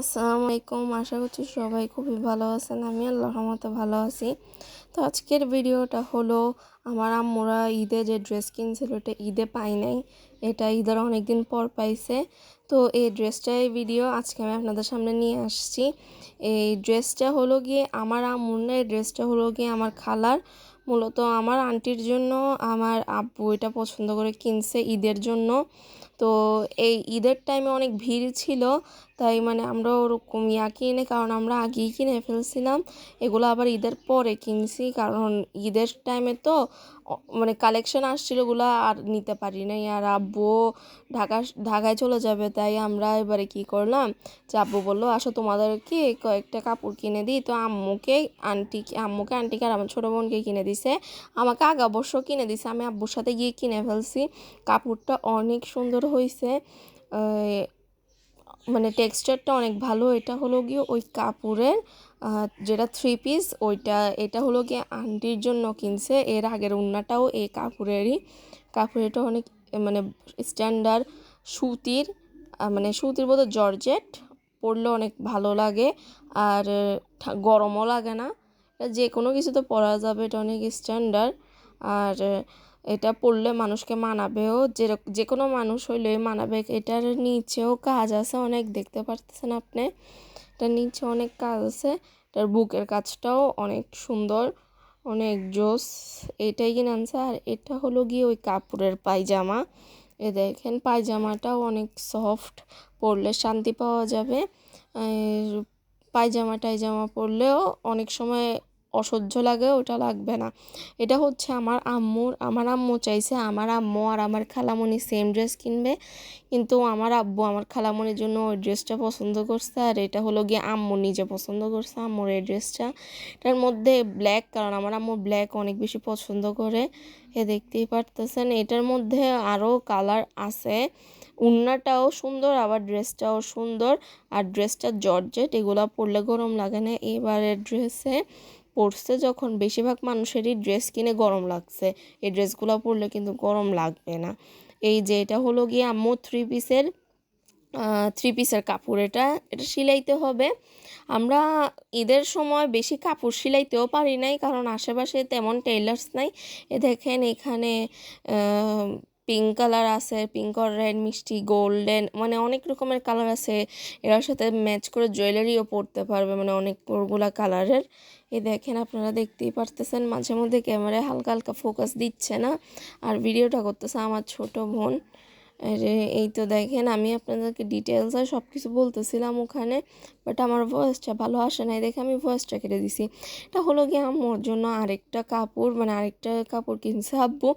আসসালামু আলাইকুম। আশা করছি সবাই খুবই ভালো আছেন। আমি আল্লাহর রহমতে ভালো আছি। তো আজকের ভিডিওটা হলো আমার আম্মুরা ঈদে যে ড্রেস কিনছিল এটা ঈদে পাই নাই, এটা ঈদের অনেকদিন পর পাইছে। তো এই ড্রেসটাই ভিডিও আজকে আমি আপনাদের সামনে নিয়ে আসছি। এই ড্রেসটা হলো গিয়ে আমার আম্মুর না, এই ড্রেসটা হলো গিয়ে আমার খালার, মূলত আমার আন্টির জন্য আমার আব্বু এটা পছন্দ করে কিনছে ঈদের জন্য। তো এই ঈদের টাইমে অনেক ভিড় ছিল, তাই আমরা ওরকম কিনে, কারণ আমরা আগেই কিনে ফেলছিলাম। এগুলো আবার ঈদের পরে কিনছি, কারণ ঈদের টাইমে তো কালেকশন আসছিল, ওগুলো আর নিতে পারি নাই। আর আব্বু ঢাকায় চলে যাবে, তাই আমরা এবারে কি করলাম যে আব্বু বললো আসো তোমাদেরকে কয়েকটা কাপড় কিনে দিই। তো আম্মুকে আর আমার ছোটো বোনকে কিনে দিছে, আমাকে আগে অবশ্য কিনে দিছে, আমি আব্বুর সাথে গিয়ে কিনে ফেলছি। কাপড়টা অনেক সুন্দর হয়েছে, টেক্সচারটা অনেক ভালো। এটা হলো গিয়ে ওই কাপড়ের যেটা 3 পিস, এটা হলো গিয়ে আন্টির জন্য কিনছে। এর আগের উন্নাটাও এই কাপড়েরটা অনেক মানে স্ট্যান্ডার্ড সুতির, সুতির বলতে জর্জেট, পরলে অনেক ভালো লাগে আর গরমও লাগে না। যে কোনো কিছুতে পরা যাবে, এটা অনেক স্ট্যান্ডার্ড। আর এটা পরলে মানুষকে মানাবেও, যে কোনো মানুষ হইলে মানাবে। এটার নিচেও কাজ আছে অনেক, দেখতে পারতেছেন আপনি, এটার নিচে অনেক কাজ আছে। এটার বুকের কাজটাও অনেক সুন্দর, অনেক জোস। এটাই কিনে আনছে। আর এটা হলো গিয়ে ওই কাপড়ের পায়জামা। দেখেন পায়জামাটাও অনেক সফট, পরলে শান্তি পাওয়া যাবে। পায়জামা টায়জামা পরলেও অনেক সময় অসহ্য লাগে, ওটা লাগবে না। এটা হচ্ছে আমার আম্মু চাইছে আমার আম্মু আর আমার খালামণি সেম ড্রেস কিনবে, কিন্তু আমার আব্বু আমার খালামণির জন্য ওই ড্রেসটা পছন্দ করছে। আর এটা হলো গিয়ে আম্মু নিজে পছন্দ করছে, আম্মুর এই ড্রেসটা। এটার মধ্যে ব্ল্যাক, কারণ আমার আম্মু ব্ল্যাক অনেক বেশি পছন্দ করে, দেখতেই পারতেছেন। এটার মধ্যে আরও কালার আছে। উন্নাটাও সুন্দর, আবার ড্রেসটাও সুন্দর। আর ড্রেসটা জর্জেট, এগুলো পরলে গরম লাগে না। এবারের ড্রেসে পরছে যখন, বেশিরভাগ মানুষেরই ড্রেস কিনে গরম লাগছে, এই ড্রেসগুলো পরলে কিন্তু গরম লাগবে না। এই যে এটা হলো গিয়ে আম্মু থ্রি পিসের কাপড়, এটা সিলাইতে হবে। আমরা ঈদের সময় বেশি কাপড় সিলাইতেও পারি নাই, কারণ আশেপাশে তেমন টেইলার্স নাই। দেখেন এখানে পিঙ্ক কালার আছে, পিঙ্ক আর রেড, মিষ্টি গোল্ডেন, অনেক রকমের কালার আছে। এর সাথে ম্যাচ করে জুয়েলারিও পরতে পারবে, অনেকগুলা কালারের। দেখেন আপনারা দেখতেই পারতেছেন, মাঝে মধ্যে ক্যামেরায় হালকা হালকা ফোকাস দিচ্ছে না, আর ভিডিওটা করতেছে আমার ছোট বোন। এই তো দেখেন, আমি আপনাদেরকে ডিটেলস আর সব কিছু বলতেছিলাম ওখানে, বাট আমার ভয়েসটা ভালো আসে নাই দেখে আমি ভয়েসটা কেটে দিছি। এটা হলো গিয়ে আম্মুর জন্য আরেকটা কাপড় কিনছে আব্বু।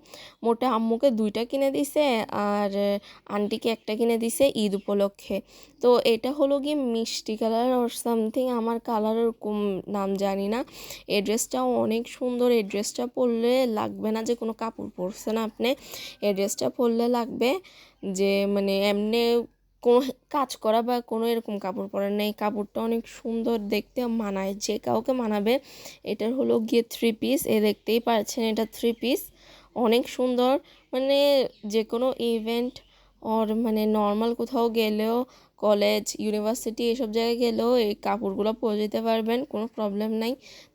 মোটা আম্মুকে 2টা কিনে দিছে, আর আন্টিকে একটা কিনে দিছে ঈদ উপলক্ষে। তো এটা হলো গিয়ে মিষ্টি কালার ওর সামথিং, আমার কালার ওরকম নাম জানি না। এই ড্রেসটাও অনেক সুন্দর। এই ড্রেসটা পরলে লাগবে না যে কোনো কাপড় পরছেন আপনি, এই ড্রেসটা পরলে লাগবে যে এমনি কোনো কাজ করা বা কোনো এরকম কাপড় পরার নেই। কাপড়টা অনেক সুন্দর দেখতে, মানায়, যে কাউকে মানাবে। এটার হলো গিয়ে 3 পিস, দেখতেই পাচ্ছেন এটা 3 পিস, অনেক সুন্দর। যে কোনো ইভেন্ট ওর নর্মাল কোথাও গেলেও, কলেজ ইউনিভার্সিটি এসব জায়গায় গেলেও এই কাপড়গুলো পরে যেতে পারবেন, কোনো প্রবলেম নাই।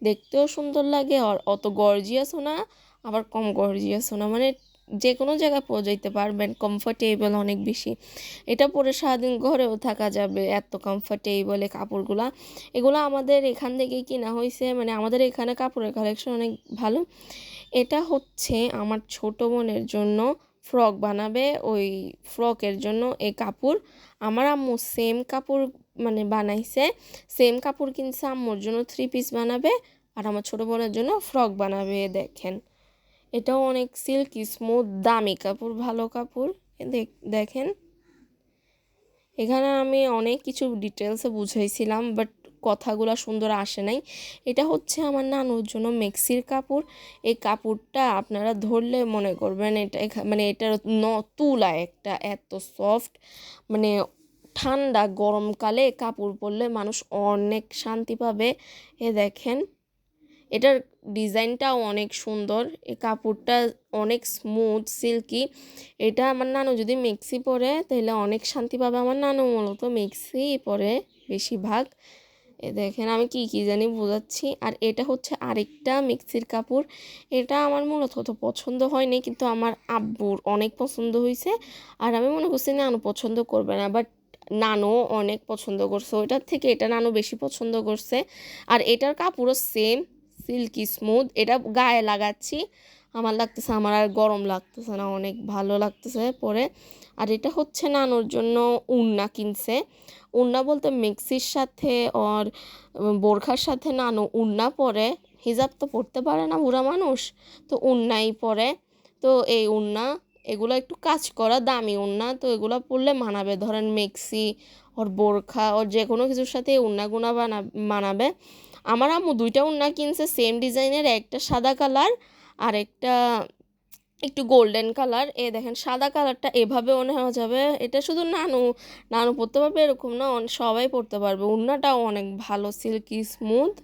দেখতেও সুন্দর লাগে, আর অত গর্জিয়াসও না, আবার কম গর্জিয়াসও না, যে কোনো জায়গায় পরে যেতে পারবেন, কমফোর্টেবল অনেক বেশি। এটা পরে সারাদিন ঘরেও থাকা যাবে, এত কমফোর্টেবল এই কাপড়গুলা। এগুলো আমাদের এখান থেকেই কিনা হয়েছে, আমাদের এখানে কাপড়ের কালেকশন অনেক ভালো। এটা হচ্ছে আমার ছোট বোনের জন্য ফ্রক বানাবে, ওই ফ্রকের জন্য এই কাপড়। আমার আম্মু সেম কাপড় বানাইছে, সেম কাপড় কিনছে, আম্মুর জন্য 3 পিস বানাবে, আর আমার ছোট বোনের জন্য ফ্রক বানাবে। দেখেন এটাও অনেক সিল্কি স্মুথ, দামি কাপড়, ভালো কাপড়। দেখেন এখানে আমি অনেক কিছু ডিটেলসে বুঝাইছিলাম, বাট কথাগুলো সুন্দর আসে নাই। এটা হচ্ছে আমার নানুর জন্য মেক্সির কাপড়। এই কাপড়টা আপনারা ধরলে মনে করবেন এটা এটার তুলা একটা, এত সফট, মানে ঠান্ডা গরমকালে কাপড় পরলে মানুষ অনেক শান্তি পাবে। দেখেন এটার ডিজাইনটাও অনেক সুন্দর, এই কাপড়টা অনেক স্মুথ সিল্কি। এটা আমার নানু যদি মেক্সি পরে তাহলে অনেক শান্তি পাবে। আমার নানু মূলত মেক্সি পরে বেশিরভাগ। দেখেন আমি কি জানি বোঝাচ্ছি। আর এটা হচ্ছে আরেকটা মিক্সির কাপড়। এটা আমার মূলত তো পছন্দ হয়নি, কিন্তু আমার আব্বুর অনেক পছন্দ হয়েছে। আর আমি মনে করছি নানু পছন্দ করবে না, বাট নানু অনেক পছন্দ করছে ওইটার থেকে, এটা নানু বেশি পছন্দ করছে। আর এটার কাপড়ও সেম সিল্কি স্মুথ। এটা গায়ে লাগাচ্ছি, আমার লাগতেছে আমার আর গরম লাগতেছে না, অনেক ভালো লাগতেছে পরে। আর এটা হচ্ছে নানুর জন্য উন্না কিনছে। উন্না বলতে মিক্সির সাথে আর বোরখার সাথে নানু উন্না পরে। হিজাব তো পরতে পারে না বুড়া মানুষ, তো উন্নাই পরে। তো এই উন্না এগুলো একটু কাজ করা দামি উন্না, তো এগুলো পরলে মানাবে, ধরেন মেক্সি ওর বোরখা ওর যে কোনো কিছুর সাথে এই উন্নাগুনা মানাবে। আমার আম্মু দুইটা উন্না কিনছে সেম ডিজাইনের, একটা সাদা কালার আর একটা একটু গোল্ডেন কালার। দেখেন সাদা কালারটা এভাবেও নেওয়া যাবে, এটা শুধু নানু নানু পরতে পারবে এরকম না, সবাই পরতে পারবে। উন্নাটাও অনেক ভালো সিল্কি স্মুথ।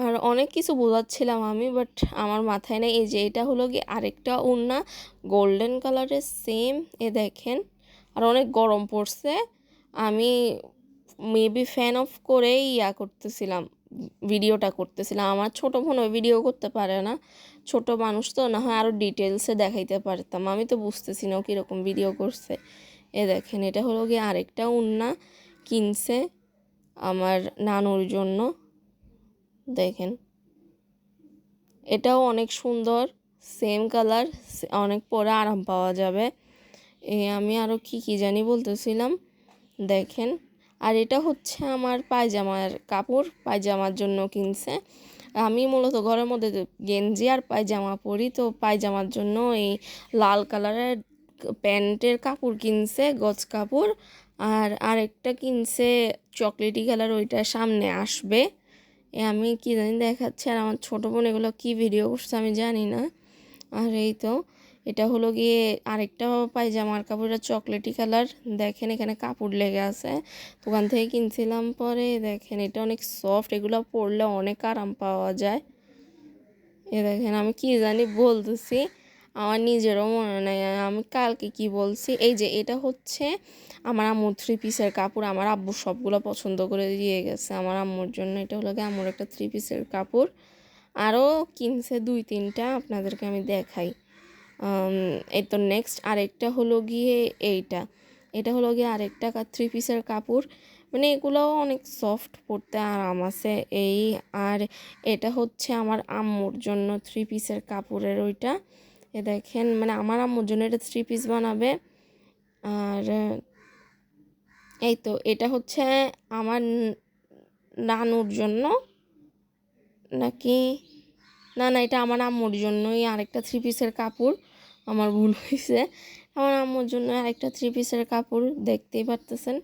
আর অনেক কিছু বোঝাচ্ছিলাম আমি, বাট আমার মাথায় নেই। এই যে এটা হলো কি আরেকটা উন্না গোল্ডেন কালারের সেম। দেখেন আর অনেক গরম পড়ছে, আমি মেবি ফ্যান অফ করেই করতেছিলাম, ভিডিওটা করতেছিলাম। আমার ছোটো বোনও ভিডিও করতে পারে না, ছোট মানুষ তো, না হয় আরও ডিটেলসে দেখাইতে পারতাম, আমি তো বুঝতেছি না ও কীরকম ভিডিও করছে। দেখেন এটা হলো গিয়ে আরেকটা উন্না কিনছে আমার নানুর জন্য। দেখেন এটাও অনেক সুন্দর, সেম কালার, অনেক পরে আরাম পাওয়া যাবে। আমি আরও কি জানি বলতেছিলাম। দেখেন আর এটা হচ্ছে আমার পায়জামার কাপড়, পায়জামার জন্য কিনছে। আমি মূলত ঘরের মধ্যে গেঞ্জি আর পায়জামা পরি, তো পায়জামার জন্য এই লাল কালারের প্যান্টের কাপড় কিনছে, গজ কাপড়। আর আরেকটা কিনছে চকলেটি কালার, ওইটা সামনে আসবে। আমি কি জানি দেখাচ্ছে। আর আমার ছোটো বোন এগুলো কী ভিডিও করছে আমি জানি না। আর এই তো এটা হলো গিয়ে আরেকটা পায়জামার কাপড়, এটা চকলেটি কালার। দেখেন এখানে কাপড় লেগে আছে, দোকান থেকে কিনছিলাম পরে। দেখেন এটা অনেক সফট, এগুলো পরলে অনেক আরাম পাওয়া যায়। দেখেন আমি কি জানি বলতেছি, আমার নিজেরও মনে নেই আমি কালকে কি বলছি। এই যে এটা হচ্ছে আমার আম্মুর 3 পিসের কাপড়, আমার আব্বু সবগুলো পছন্দ করে দিয়ে গেছে আমার আম্মুর জন্য। এটা হলো গিয়ে আম্মুর একটা 3 পিসের কাপড়। আরও কিনছে 2-3টা, আপনাদেরকে আমি দেখাই। এই তো নেক্সট আরেকটা হলো গিয়ে এটা হলো গিয়ে আরেকটা 3 পিসের কাপড়, মানে এগুলোও অনেক সফট, পরতে আরাম আছে এই। আর এটা হচ্ছে আমার আম্মুর জন্য 3 পিসের কাপড়ের ওইটা। দেখেন মানে আমার আম্মুর জন্য এটা 3 পিস বানাবে। আর এই তো এটা হচ্ছে আমার নানুর জন্য, নাকি না এটা আমার আম্মুর জন্যই আরেকটা 3 পিসের কাপড়, আমার ভুল হয়েছে। আমার আম্মুর জন্য আরেকটা 3 পিসের কাপড়, দেখতেই পারতেছেন।